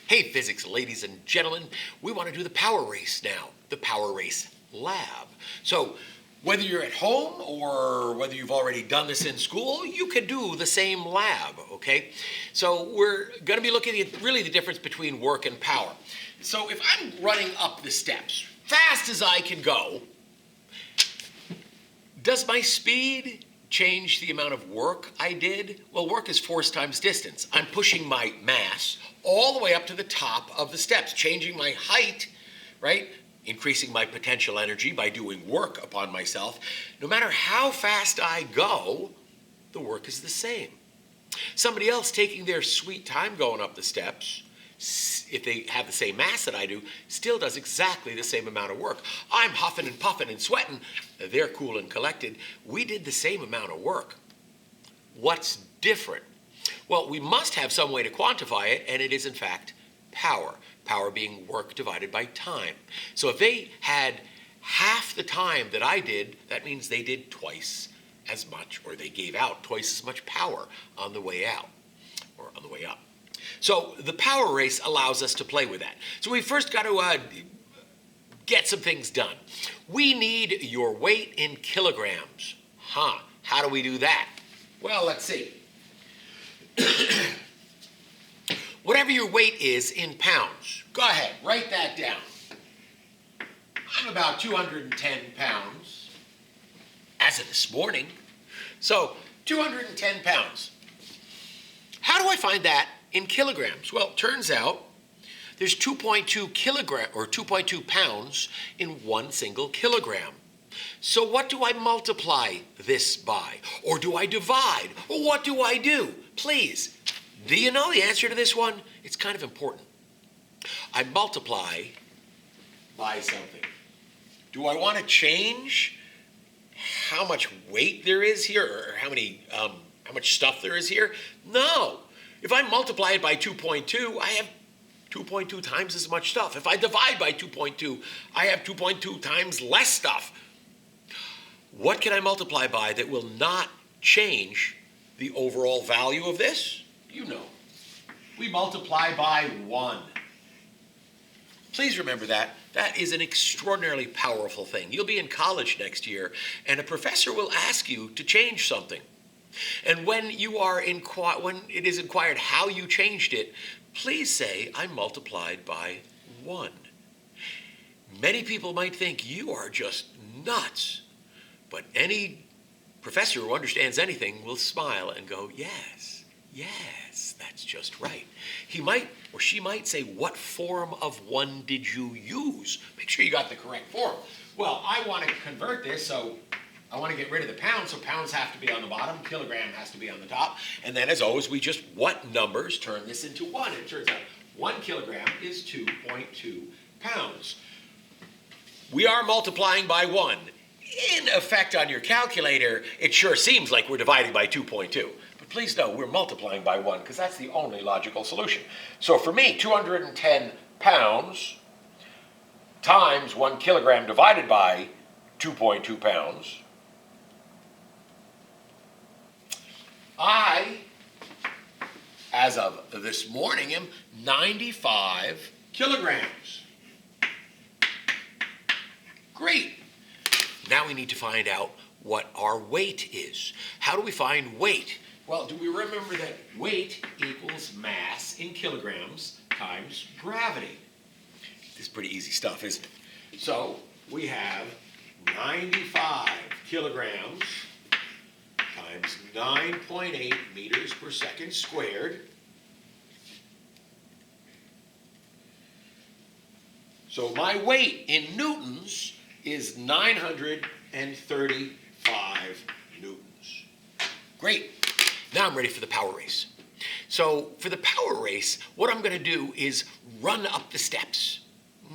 Hey physics ladies and gentlemen, we want to do the power race now, the power race lab. So whether you're at home or whether you've already done this in school, you can do the same lab, okay? So we're going to be looking at really the difference between work and power. So if I'm running up the steps, fast as I can go, does my speed change the amount of work I did? Well, work is force times distance. I'm pushing my mass all the way up to the top of the steps, changing my height, right? Increasing my potential energy by doing work upon myself. No matter how fast I go, the work is the same. Somebody else taking their sweet time going up the steps, if they have the same mass that I do, still does exactly the same amount of work. I'm huffing and puffing and sweating. They're cool and collected. We did the same amount of work. What's different? Well, we must have some way to quantify it, and it is in fact power. Power being work divided by time. So if they had half the time that I did, that means they did twice as much, or they gave out twice as much power on the way out, or on the way up. So the power race allows us to play with that. So we first got to get some things done. We need your weight in kilograms. How do we do that? Well, let's see. Whatever your weight is in pounds, go ahead, write that down. I'm about 210 pounds, as of this morning. So 210 pounds. How do I find that in kilograms? Well, it turns out there's 2.2 kilogram or 2.2 pounds in one single kilogram. So what do I multiply this by? Or do I divide? Or what do I do? Please, do you know the answer to this one? It's kind of important. I multiply by something. Do I want to change how much weight there is here, or how much stuff there is here? No. If I multiply it by 2.2, I have 2.2 times as much stuff. If I divide by 2.2, I have 2.2 times less stuff. What can I multiply by that will not change the overall value of this? You know. We multiply by 1. Please remember that. That is an extraordinarily powerful thing. You'll be in college next year, and a professor will ask you to change something. And when it is inquired how you changed it, please say, I multiplied by 1. Many people might think you are just nuts, but any professor who understands anything will smile and go, yes, that's just right. He might or she might say, what form of 1 did you use? Make sure you got the correct form. Well, I want to convert this, so I want to get rid of the pounds, so pounds have to be on the bottom, kilogram has to be on the top, and then as always, we just what numbers turn this into 1. It turns out 1 kilogram is 2.2 pounds. We are multiplying by 1. In effect, on your calculator, it sure seems like we're dividing by 2.2. But please know, we're multiplying by 1, because that's the only logical solution. So for me, 210 pounds times 1 kilogram divided by 2.2 pounds, I, as of this morning, am 95 kilograms. Great. Now we need to find out what our weight is. How do we find weight? Well, do we remember that weight equals mass in kilograms times gravity? This is pretty easy stuff, isn't it? So we have 95 kilograms times 9.8 meters per second squared. So my weight in newtons is 935 newtons. Great. Now I'm ready for the power race. So for the power race, what I'm going to do is run up the steps.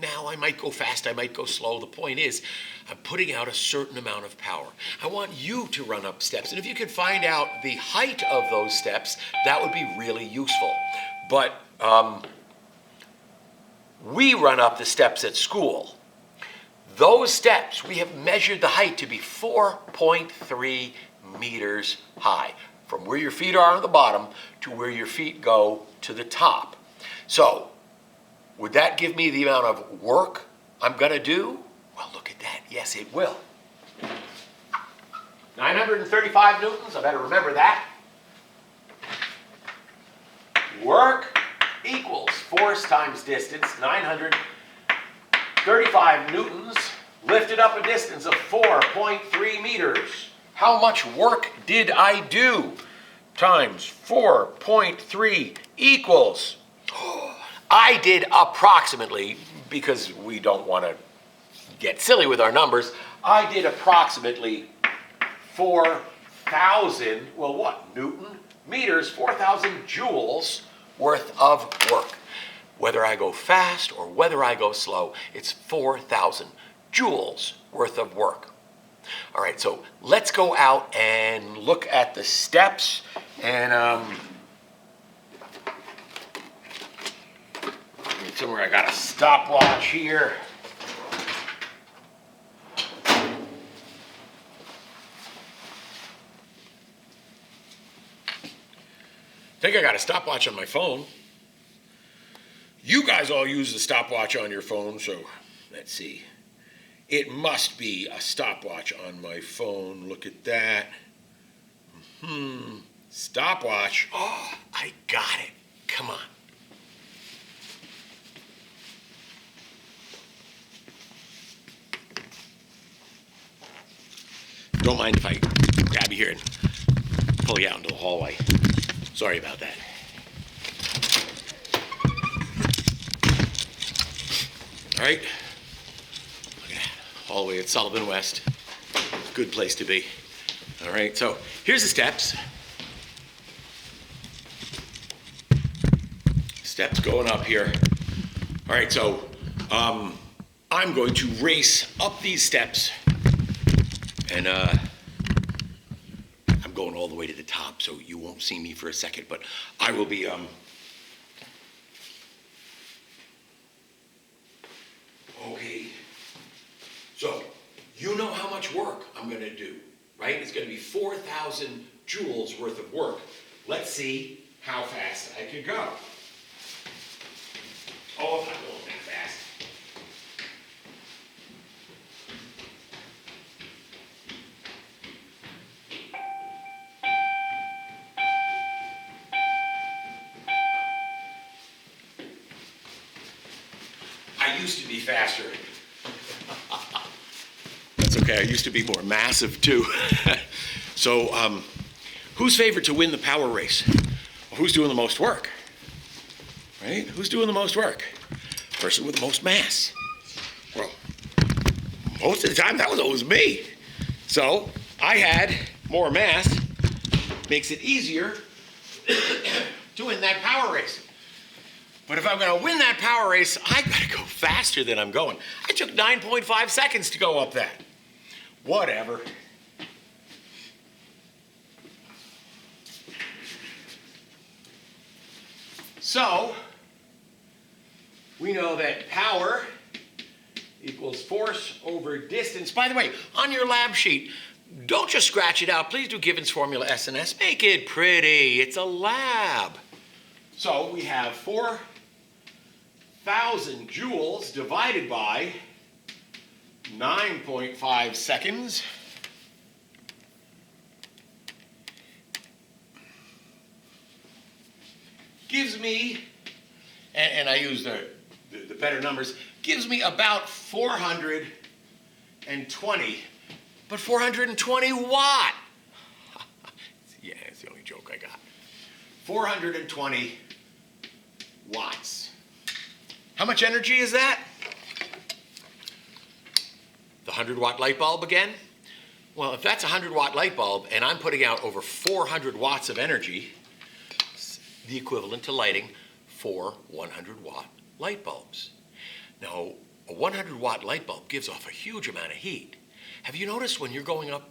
Now I might go fast, I might go slow. The point is, I'm putting out a certain amount of power. I want you to run up steps. And if you could find out the height of those steps, that would be really useful. But we run up the steps at school. Those steps, we have measured the height to be 4.3 meters high, from where your feet are on the bottom to where your feet go to the top. So Would that give me the amount of work I'm gonna do? Well, look at that. Yes, it will. 935 newtons, I better remember that. Work equals force times distance, 935 newtons, lifted up a distance of 4.3 meters. How much work did I do? Times 4.3 equals, I did approximately, because we don't want to get silly with our numbers, I did approximately 4,000, well what, Newton meters, 4,000 joules worth of work. Whether I go fast or whether I go slow, it's 4,000 joules worth of work. All right, so let's go out and look at the steps and somewhere I got a stopwatch here. I think I got a stopwatch on my phone. You guys all use the stopwatch on your phone, so let's see. It must be a stopwatch on my phone. Look at that. Stopwatch. Oh, I got it. Come on. Don't mind if I grab you here and pull you out into the hallway. Sorry about that. All right. Look at that. Hallway at Sullivan West. Good place to be. All right, so here's the steps. Steps going up here. All right, so I'm going to race up these steps, and I'm going all the way to the top, so you won't see me for a second, but I will be okay. So you know how much work I'm going to do, right? It's going to be 4,000 joules worth of work. Let's see how fast I can go. Oh, I'm not going that fast. I used to be faster. That's okay, I used to be more massive too. So, who's favored to win the power race? Well, who's doing the most work? Right? Who's doing the most work? Person with the most mass. Well, most of the time that was always me. So, I had more mass, makes it easier to win that power race. But if I'm going to win that power race, I got to go faster than I'm going. I took 9.5 seconds to go up that. Whatever. So, we know that power equals force over distance. By the way, on your lab sheet, don't just scratch it out. Please do Gibbons formula S&S. Make it pretty. It's a lab. So we have 4,000 joules divided by 9.5 seconds. Gives me, and I use the better numbers, gives me about 420, but 420 watt. Yeah, it's the only joke I got. 420 watts. How much energy is that? The 100-watt light bulb again? Well, if that's a 100-watt light bulb and I'm putting out over 400 watts of energy, it's the equivalent to lighting 4 100-watt light bulbs. Now, a 100-watt light bulb gives off a huge amount of heat. Have you noticed when you're going up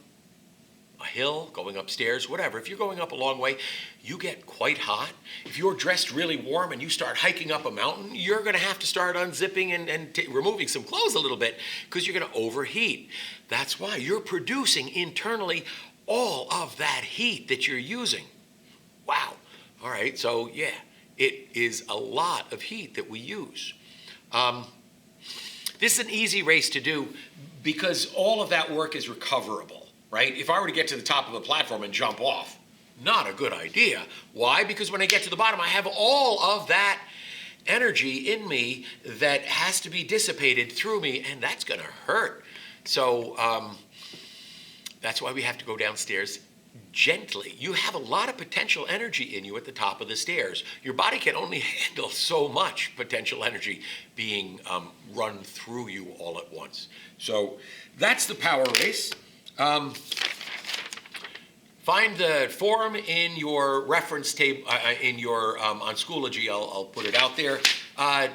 a hill, going upstairs, whatever, if you're going up a long way, you get quite hot. If you're dressed really warm and you start hiking up a mountain, you're going to have to start unzipping and removing some clothes a little bit because you're going to overheat. That's why you're producing internally all of that heat that you're using. Wow. All right, so yeah, it is a lot of heat that we use. This is an easy race to do because all of that work is recoverable, right? If I were to get to the top of the platform and jump off, not a good idea. Why? Because when I get to the bottom, I have all of that energy in me that has to be dissipated through me, and that's going to hurt. So that's why we have to go downstairs gently. You have a lot of potential energy in you at the top of the stairs. Your body can only handle so much potential energy being run through you all at once. So that's the power race. Find the forum in your reference table, in your on Schoology. I'll put it out there.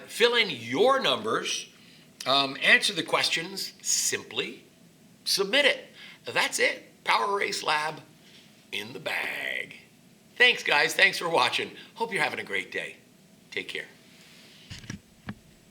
Fill in your numbers. Answer the questions simply. Submit it. That's it. Power Race Lab in the bag. Thanks, guys. Thanks for watching. Hope you're having a great day. Take care.